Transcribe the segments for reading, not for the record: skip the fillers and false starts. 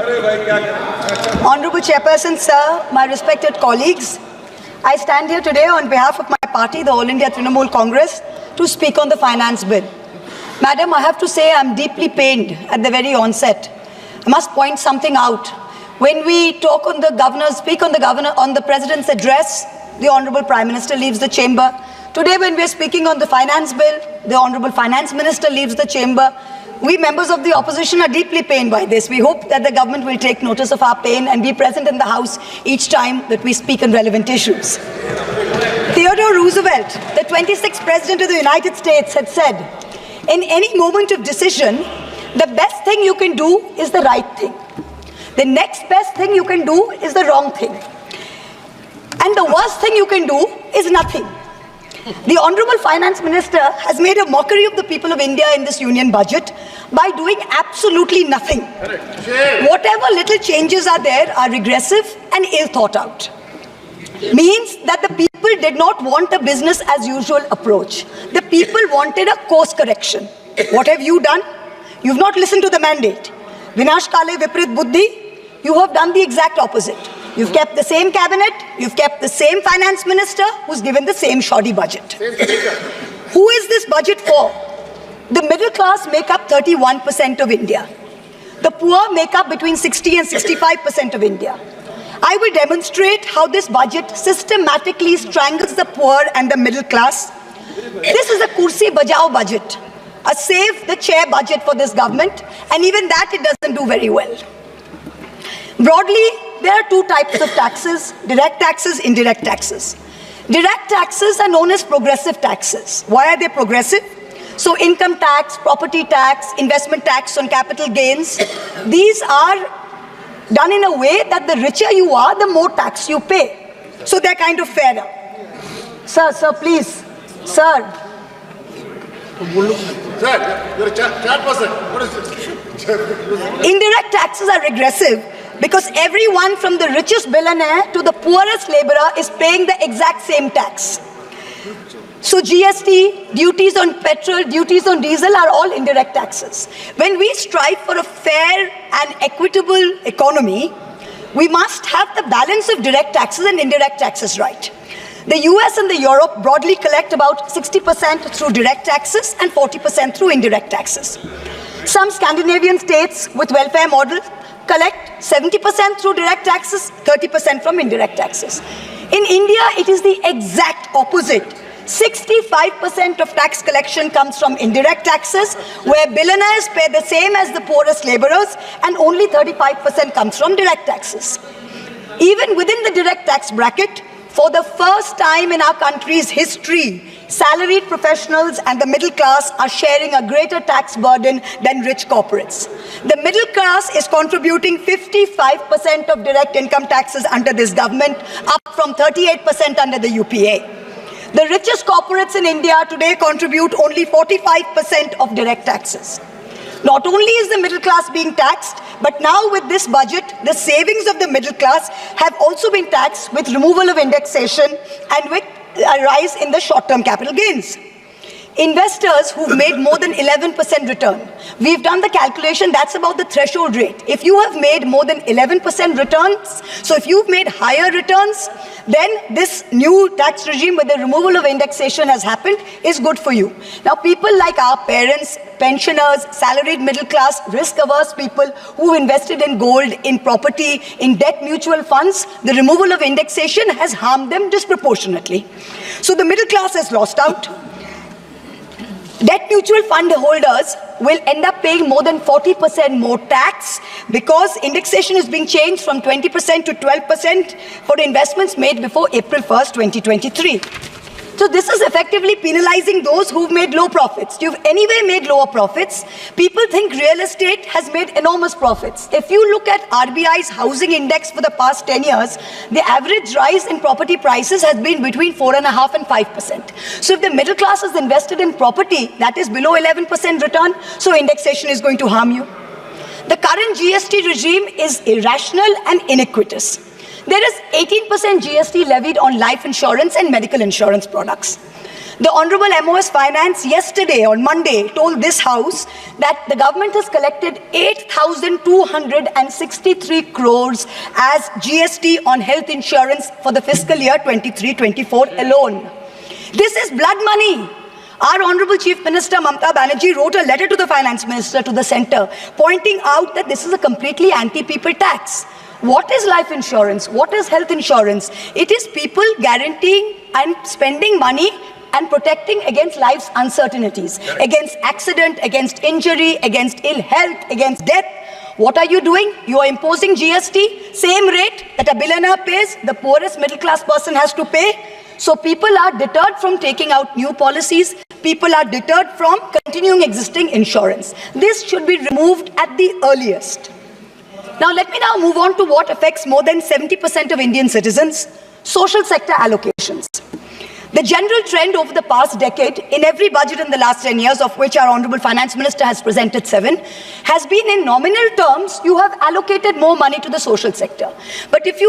Honorable Chairperson, sir, my respected colleagues, I stand here today on behalf of my party, the All India Trinamool Congress, to speak on the finance bill. Madam, I have to say I'm deeply pained at the very onset. I must point something out. When we talk on the governor, speak on the President's address, the Honorable Prime Minister leaves the chamber. Today, when we are speaking on the finance bill, the Honorable Finance Minister leaves the chamber. We members of the opposition are deeply pained by this. We hope that the government will take notice of our pain and be present in the House each time that we speak on relevant issues. Theodore Roosevelt, the 26th President of the United States, had said, in any moment of decision, the best thing you can do is the right thing. The next best thing you can do is the wrong thing. And the worst thing you can do is nothing. The Honorable Finance Minister has made a mockery of the people of India in this union budget by doing absolutely nothing. Whatever little changes are there are regressive and ill thought out. Means that the people did not want a business as usual approach. The people wanted a course correction. What have you done? You've not listened to the mandate. Vinash Kale Viprit Buddhi, you have done the exact opposite. You've kept the same cabinet, you've kept the same finance minister who's given the same shoddy budget. Who is this budget for? The middle class make up 31% of India. The poor make up between 60 and 65% of India. I will demonstrate how this budget systematically strangles the poor and the middle class. This is a kursi bajao budget, a save the chair budget for this government, and even that it doesn't do very well. Broadly, there are two types of taxes: direct taxes, indirect taxes. Direct taxes are known as progressive taxes. Why are they progressive? So income tax, property tax, investment tax on capital gains, these are done in a way that the richer you are, the more tax you pay. So they're kind of fairer. Sir, please. Sir. Sir, you're a chat person. What is it? Indirect taxes are regressive because everyone from the richest billionaire to the poorest laborer is paying the exact same tax. So GST, duties on petrol, duties on diesel are all indirect taxes. When we strive for a fair and equitable economy, we must have the balance of direct taxes and indirect taxes right. The US and the Europe broadly collect about 60% through direct taxes and 40% through indirect taxes. Some Scandinavian states with welfare models collect 70% through direct taxes, 30% from indirect taxes. In India, it is the exact opposite. 65% of tax collection comes from indirect taxes, where billionaires pay the same as the poorest laborers, and only 35% comes from direct taxes. Even within the direct tax bracket, for the first time in our country's history, salaried professionals and the middle class are sharing a greater tax burden than rich corporates. The middle class is contributing 55% of direct income taxes under this government, up from 38% under the UPA. The richest corporates in India today contribute only 45% of direct taxes. Not only is the middle class being taxed, but now with this budget, the savings of the middle class have also been taxed with removal of indexation and with a rise in the short-term capital gains. Investors who've made more than 11% return, we've done the calculation, that's about the threshold rate. If you have made more than 11% returns, so if you've made higher returns, then this new tax regime with the removal of indexation has happened is good for you. Now, people like our parents, pensioners, salaried middle class, risk-averse people who invested in gold, in property, in debt mutual funds, the removal of indexation has harmed them disproportionately. So the middle class has lost out. Debt mutual fund holders will end up paying more than 40% more tax because indexation is being changed from 20% to 12% for investments made before April 1st, 2023. So this is effectively penalizing those who've made low profits. You've anyway made lower profits. People think real estate has made enormous profits. If you look at RBI's housing index for the past 10 years, the average rise in property prices has been between 4.5% and 5%. So if the middle class is invested in property, that is below 11% return, so indexation is going to harm you. The current GST regime is irrational and iniquitous. There is 18% GST levied on life insurance and medical insurance products. The Honorable MOS Finance yesterday, on Monday, told this House that the government has collected 8,263 crores as GST on health insurance for the fiscal year 23-24 alone. This is blood money. Our Honorable Chief Minister Mamata Banerjee wrote a letter to the Finance Minister, to the centre, pointing out that this is a completely anti-people tax. What is life insurance? What is health insurance? It is people guaranteeing and spending money and protecting against life's uncertainties, against accident, against injury, against ill health, against death. What are you doing? You are imposing GST, same rate that a billionaire pays, the poorest middle class person has to pay. So people are deterred from taking out new policies. People are deterred from continuing existing insurance. This should be removed at the earliest. Now let me now move on to what affects more than 70% of Indian citizens, social sector allocations. The general trend over the past decade, in every budget in the last 10 years, of which our Honorable Finance Minister has presented 7, has been in nominal terms, you have allocated more money to the social sector. But if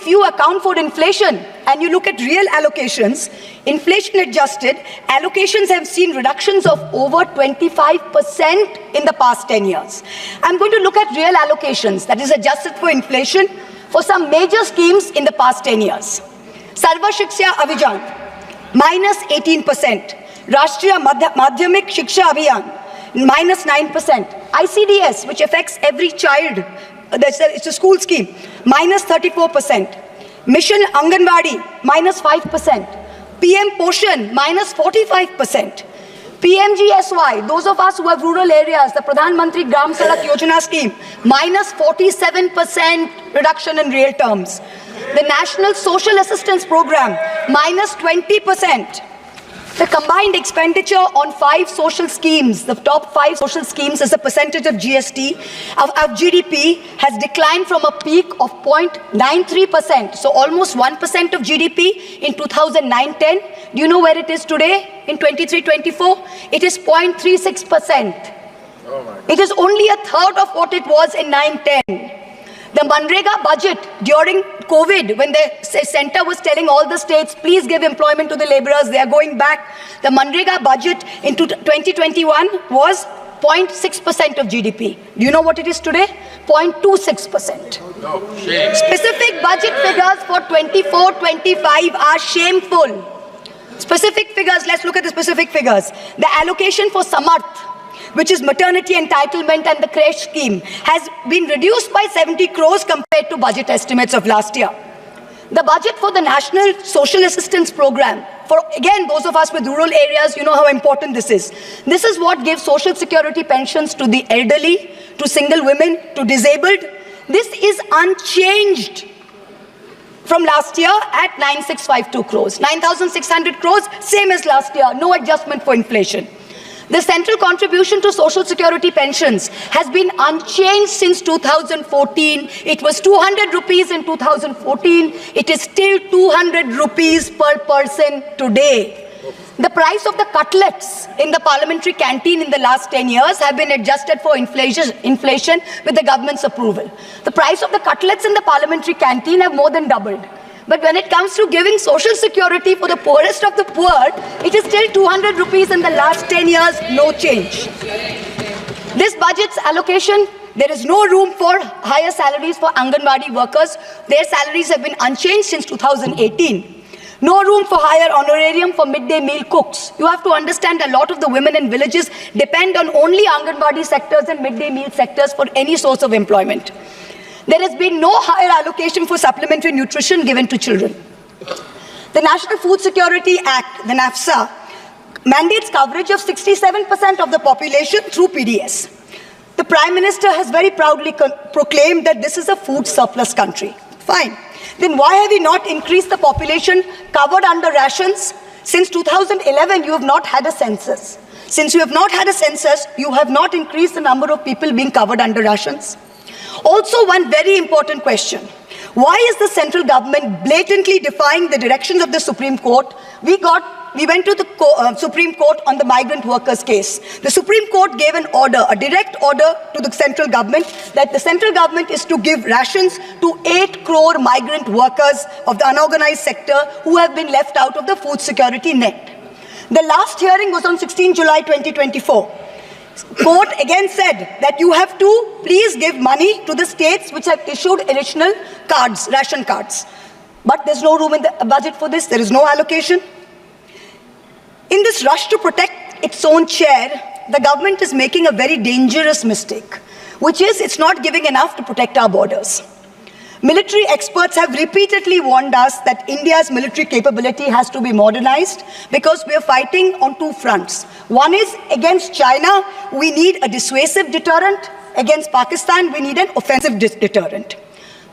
you account for inflation and you look at real allocations, inflation adjusted, allocations have seen reductions of over 25% in the past 10 years. I'm going to look at real allocations, that is adjusted for inflation, for some major schemes in the past 10 years. Sarva Shiksha Abhijan, minus 18%. Rashtriya Madhyamik Shiksha Abhiyan, minus 9%. ICDS, which affects every child, it's a school scheme, minus 34%. Mission Anganwadi, minus 5%. PM Poshan, minus 45%. PMGSY, those of us who have rural areas, the Pradhan Mantri Gram Sadak Yojana scheme, minus 47% reduction in real terms. The National Social Assistance Program, minus 20%. The combined expenditure on 5 social schemes, the top 5 social schemes as a percentage of GST, of GDP, has declined from a peak of 0.93%, so almost 1% of GDP in 2009-10. Do you know where it is today in 23-24? It is 0.36%. It is only a third of what it was in 9-10. The Manrega budget during COVID, when the centre was telling all the states, please give employment to the labourers, they are going back. The Manrega budget in 2021 was 0.6% of GDP. Do you know what it is today? 0.26%. No, shame. Specific budget figures for 24-25 are shameful. Specific figures, let's look at the specific figures. The allocation for Samarth, which is maternity entitlement and the creche scheme, has been reduced by 70 crores compared to budget estimates of last year. The budget for the National Social Assistance Program, for again those of us with rural areas, you know how important this is. This is what gives social security pensions to the elderly, to single women, to disabled. This is unchanged from last year at 9,652 crores. 9,600 crores, same as last year, no adjustment for inflation. The central contribution to social security pensions has been unchanged since 2014. It was 200 rupees in 2014. It is still 200 rupees per person today. The price of the cutlets in the parliamentary canteen in the last 10 years have been adjusted for inflation with the government's approval. The price of the cutlets in the parliamentary canteen have more than doubled. But when it comes to giving social security for the poorest of the poor, it is still 200 rupees in the last 10 years, no change. This budget's allocation, there is no room for higher salaries for Anganwadi workers. Their salaries have been unchanged since 2018. No room for higher honorarium for midday meal cooks. You have to understand a lot of the women in villages depend on only Anganwadi sectors and midday meal sectors for any source of employment. There has been no higher allocation for supplementary nutrition given to children. The National Food Security Act, the NAFSA, mandates coverage of 67% of the population through PDS. The Prime Minister has very proudly proclaimed that this is a food surplus country. Fine. Then why have we not increased the population covered under rations? Since 2011, you have not had a census. Since you have not had a census, you have not increased the number of people being covered under rations. Also, one very important question. Why is the central government blatantly defying the directions of the Supreme Court? We went to the Supreme Court on the migrant workers case. The Supreme Court gave an order, a direct order to the central government that the central government is to give rations to 8 crore migrant workers of the unorganized sector who have been left out of the food security net. The last hearing was on 16 July 2024. Court again said that you have to please give money to the states which have issued additional cards, ration cards. But there's no room in the budget for this. There is no allocation. In this rush to protect its own chair, the government is making a very dangerous mistake, which is it's not giving enough to protect our borders. Military experts have repeatedly warned us that India's military capability has to be modernized because we are fighting on two fronts. One is against China, we need a dissuasive deterrent. Against Pakistan, we need an offensive deterrent.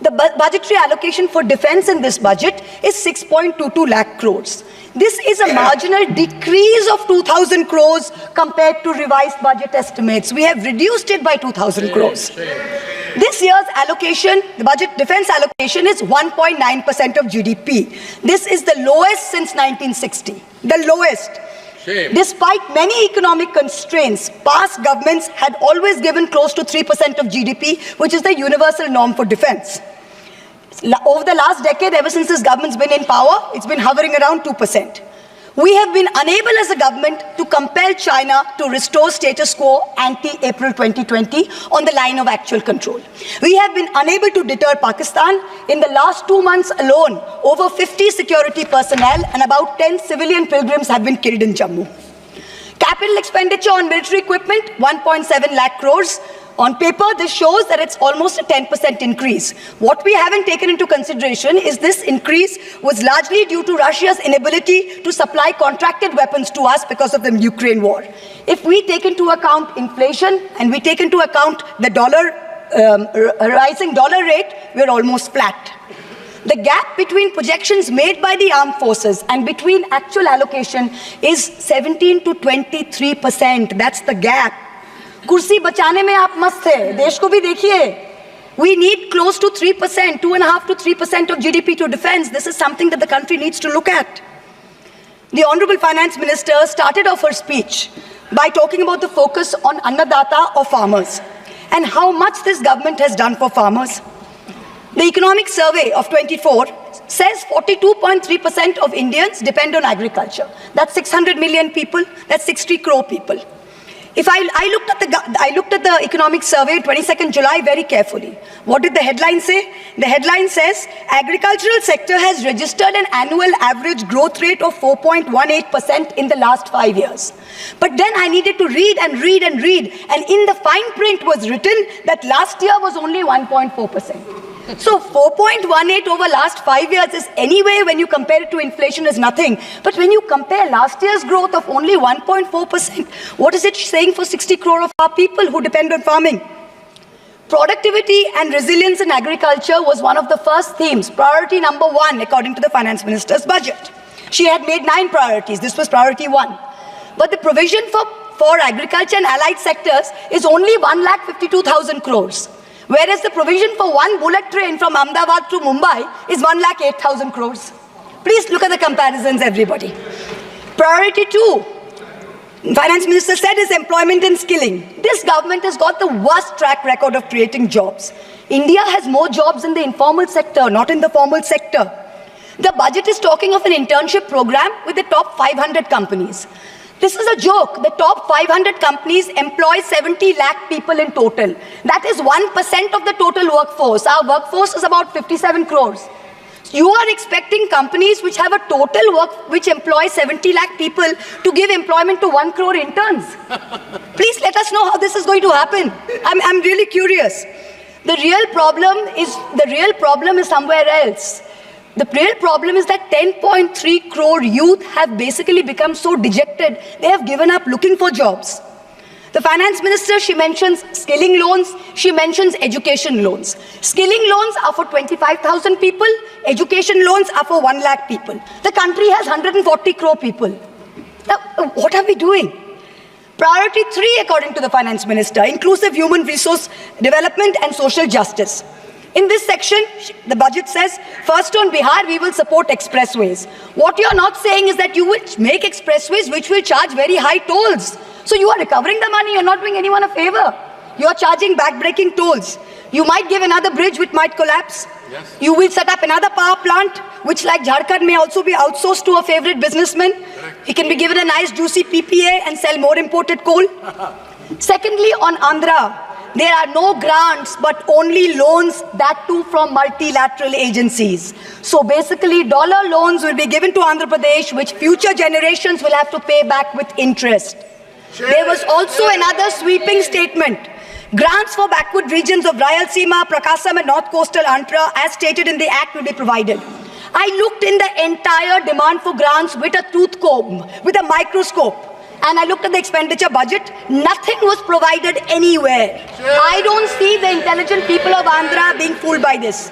The budgetary allocation for defense in this budget is 6.22 lakh crores. This is a marginal decrease of 2,000 crores compared to revised budget estimates. We have reduced it by 2,000 crores. This year's allocation, the budget defense allocation, is 1.9% of GDP. This is the lowest since 1960. The lowest. Shame. Despite many economic constraints, past governments had always given close to 3% of GDP, which is the universal norm for defense. Over the last decade, ever since this government's been in power, it's been hovering around 2%. We have been unable as a government to compel China to restore status quo ante-April 2020 on the line of actual control. We have been unable to deter Pakistan. In the last 2 months alone, over 50 security personnel and about 10 civilian pilgrims have been killed in Jammu. Capital expenditure on military equipment, 1.7 lakh crores. On paper, this shows that it's almost a 10% increase. What we haven't taken into consideration is this increase was largely due to Russia's inability to supply contracted weapons to us because of the Ukraine war. If we take into account inflation and we take into account the rising dollar rate, we're almost flat. The gap between projections made by the armed forces and between actual allocation is 17 to 23%. That's the gap. कुर्सी बचाने में आप मस्त थे, देश को भी देखिए. We need close to 3%, 2.5 to 3% of GDP to defense. This is something that the country needs to look at. The Honorable Finance Minister started off her speech by talking about the focus on Annadata or farmers and how much this government has done for farmers. The Economic Survey of 24 says 42.3% of Indians depend on agriculture. That's 600 million people, that's 60 crore people. If I looked at the economic survey, 22nd July, very carefully. What did the headline say? The headline says, agricultural sector has registered an annual average growth rate of 4.18% in the last 5 years. But then I needed to read and read and read, and in the fine print was written that last year was only 1.4%. So 4.18 over last 5 years is anyway, when you compare it to inflation, is nothing. But when you compare last year's growth of only 1.4%, what is it saying for 60 crore of our people who depend on farming? Productivity and resilience in agriculture was one of the first themes, priority number 1, according to the Finance Minister's budget. She had made 9 priorities. This was priority 1. But the provision for agriculture and allied sectors is only 1,52,000 crores. Whereas the provision for one bullet train from Ahmedabad to Mumbai is 1,08,000 crores. Please look at the comparisons, everybody. Priority 2, Finance Minister said, is employment and skilling. This government has got the worst track record of creating jobs. India has more jobs in the informal sector, not in the formal sector. The budget is talking of an internship program with the top 500 companies. This is a joke. The top 500 companies employ 70 lakh people in total. That is 1% of the total workforce. Our workforce is about 57 crores. You are expecting companies which have a total which employ 70 lakh people to give employment to 1 crore interns. Please let us know how this is going to happen. I'm really curious. The real problem is somewhere else. The real problem is that 10.3 crore youth have basically become so dejected, they have given up looking for jobs. The Finance Minister, she mentions skilling loans, she mentions education loans. Skilling loans are for 25,000 people, education loans are for 1 lakh people. The country has 140 crore people. Now, what are we doing? Priority 3, according to the Finance Minister, inclusive human resource development and social justice. In this section, the budget says, first on Bihar, we will support expressways. What you're not saying is that you will make expressways which will charge very high tolls. So you are recovering the money, you're not doing anyone a favor. You're charging back-breaking tolls. You might give another bridge which might collapse. Yes. You will set up another power plant, which like Jharkhand may also be outsourced to a favorite businessman. Correct. He can be given a nice juicy PPA and sell more imported coal. Secondly, on Andhra, there are no grants but only loans, that too from multilateral agencies. So basically dollar loans will be given to Andhra Pradesh which future generations will have to pay back with interest. There was also another sweeping statement. Grants for backward regions of Rayalaseema, Prakasam and North Coastal Andhra as stated in the Act will be provided. I looked in the entire demand for grants with a tooth comb, with a microscope. And I looked at the expenditure budget, nothing was provided anywhere. I don't see the intelligent people of Andhra being fooled by this.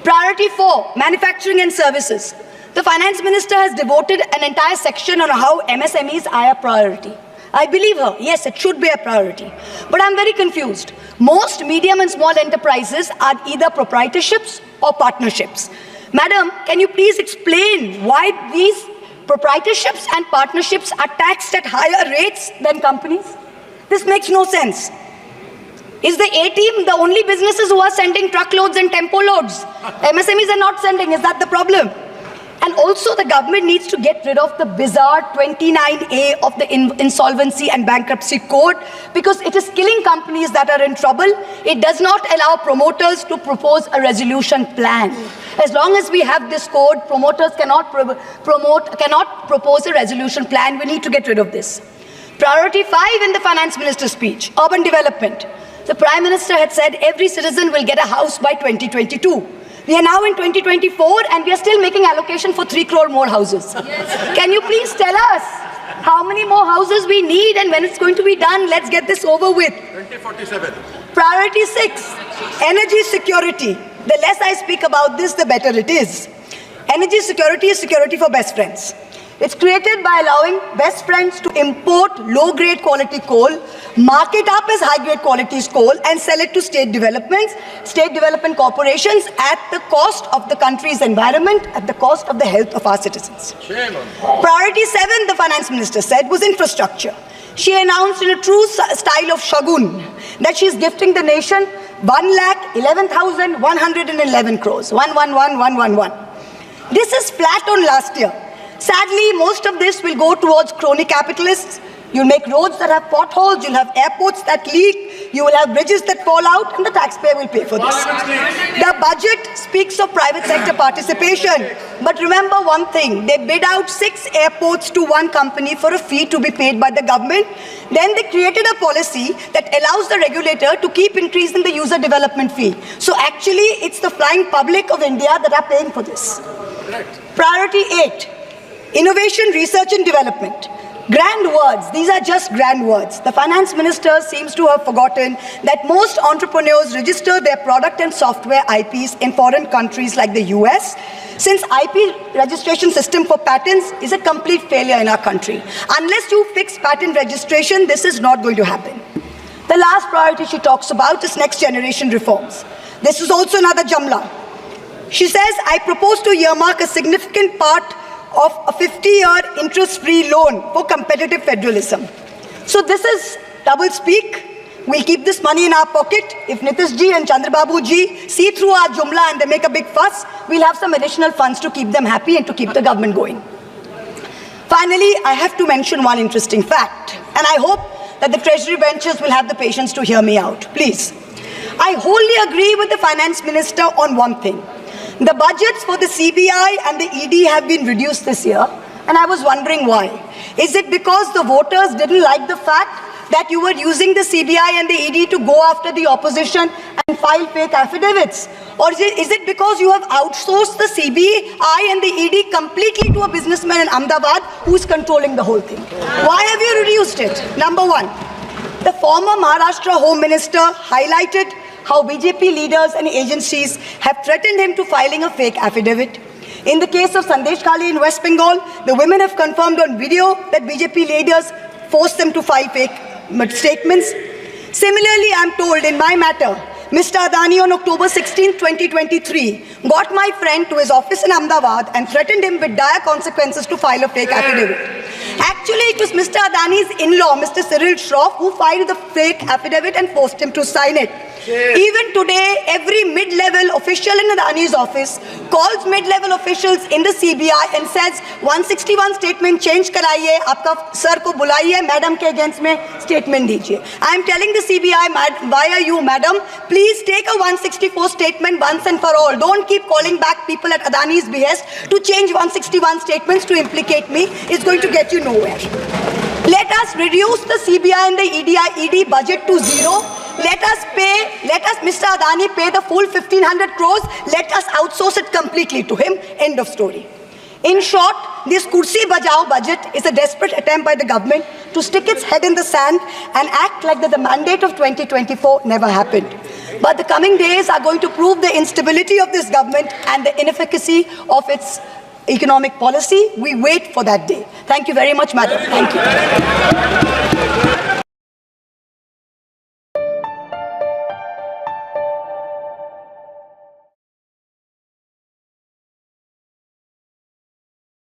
Priority 4, manufacturing and services. The finance minister has devoted an entire section on how MSMEs are a priority. I believe her, yes, it should be a priority. But I'm very confused. Most medium and small enterprises are either proprietorships or partnerships. Madam, can you please explain why these proprietorships and partnerships are taxed at higher rates than companies? This makes no sense. Is the A-team the only businesses who are sending truckloads and tempo loads? MSMEs are not sending, is that the problem? And also the government needs to get rid of the bizarre 29A of the Insolvency and Bankruptcy Code because it is killing companies that are in trouble. It does not allow promoters to propose a resolution plan. As long as we have this code, promoters cannot propose a resolution plan. We need to get rid of this. Priority 5 in the finance minister's speech, urban development. The Prime Minister had said every citizen will get a house by 2022. We are now in 2024 and we are still making allocation for 3 crore more houses. Yes. Can you please tell us how many more houses we need and when it's going to be done? Let's get this over with. 2047. Priority 6, energy security. The less I speak about this, the better it is. Energy security is security for best friends. It's created by allowing best friends to import low-grade quality coal, mark it up as high-grade quality coal, and sell it to state development corporations at the cost of the country's environment, at the cost of the health of our citizens. Priority 7, the finance minister said, was infrastructure. She announced in a true style of Shagun that she's gifting the nation 1,11,111 crores. 111,111. This is flat on last year. Sadly, most of this will go towards crony capitalists. You'll make roads that have potholes, you'll have airports that leak, you will have bridges that fall out, and the taxpayer will pay for this. The budget speaks of private sector participation. But remember one thing, they bid out 6 airports to one company for a fee to be paid by the government. Then they created a policy that allows the regulator to keep increasing the user development fee. So actually, it's the flying public of India that are paying for this. Priority 8. Innovation, research and development. Grand words, these are just grand words. The finance minister seems to have forgotten that most entrepreneurs register their product and software IPs in foreign countries like the US, since IP registration system for patents is a complete failure in our country. Unless you fix patent registration, this is not going to happen. The last priority she talks about is next generation reforms. This is also another Jamla. She says, I propose to earmark a significant part of a 50-year interest-free loan for competitive federalism. So this is double speak. We'll keep this money in our pocket. If Nitish ji and Chandrababu ji see through our Jumla and they make a big fuss, we'll have some additional funds to keep them happy and to keep the government going. Finally, I have to mention one interesting fact, and I hope that the Treasury benches will have the patience to hear me out. Please. I wholly agree with the Finance Minister on one thing. The budgets for the CBI and the ED have been reduced this year, and I was wondering why. Is it because the voters didn't like the fact that you were using the CBI and the ED to go after the opposition and file fake affidavits? Or is it because you have outsourced the CBI and the ED completely to a businessman in Ahmedabad who is controlling the whole thing? Why have you reduced it? Number one, the former Maharashtra Home Minister highlighted how BJP leaders and agencies have threatened him to filing a fake affidavit. In the case of Sandesh Kali in West Bengal, the women have confirmed on video that BJP leaders forced them to file fake statements. Similarly, I'm told in my matter, Mr. Adani on October 16, 2023, got my friend to his office in Ahmedabad and threatened him with dire consequences to file a fake affidavit. Actually, Actually, it was Mr. Adani's in-law, Mr. Cyril Shroff, who filed the fake affidavit and forced him to sign it. Even today, every mid-level official in Adani's office calls mid-level officials in the CBI and says 161 statement change karaiye, aapka sir ko bulaiye, madam ke against mein statement dijiye. I am telling the CBI, why are you, madam? Please take a 164 statement once and for all. Don't keep calling back people at Adani's behest to change 161 statements to implicate me. It's going to get you nowhere. Let us reduce the CBI and the ED budget to zero. Let us, Mr. Adani pay the full 1,500 crores. Let us outsource it completely to him. End of story. In short, this Kursi Bajao budget is a desperate attempt by the government to stick its head in the sand and act like that the mandate of 2024 never happened. But the coming days are going to prove the instability of this government and the inefficacy of its economic policy. We wait for that day. Thank you very much, madam. Thank you.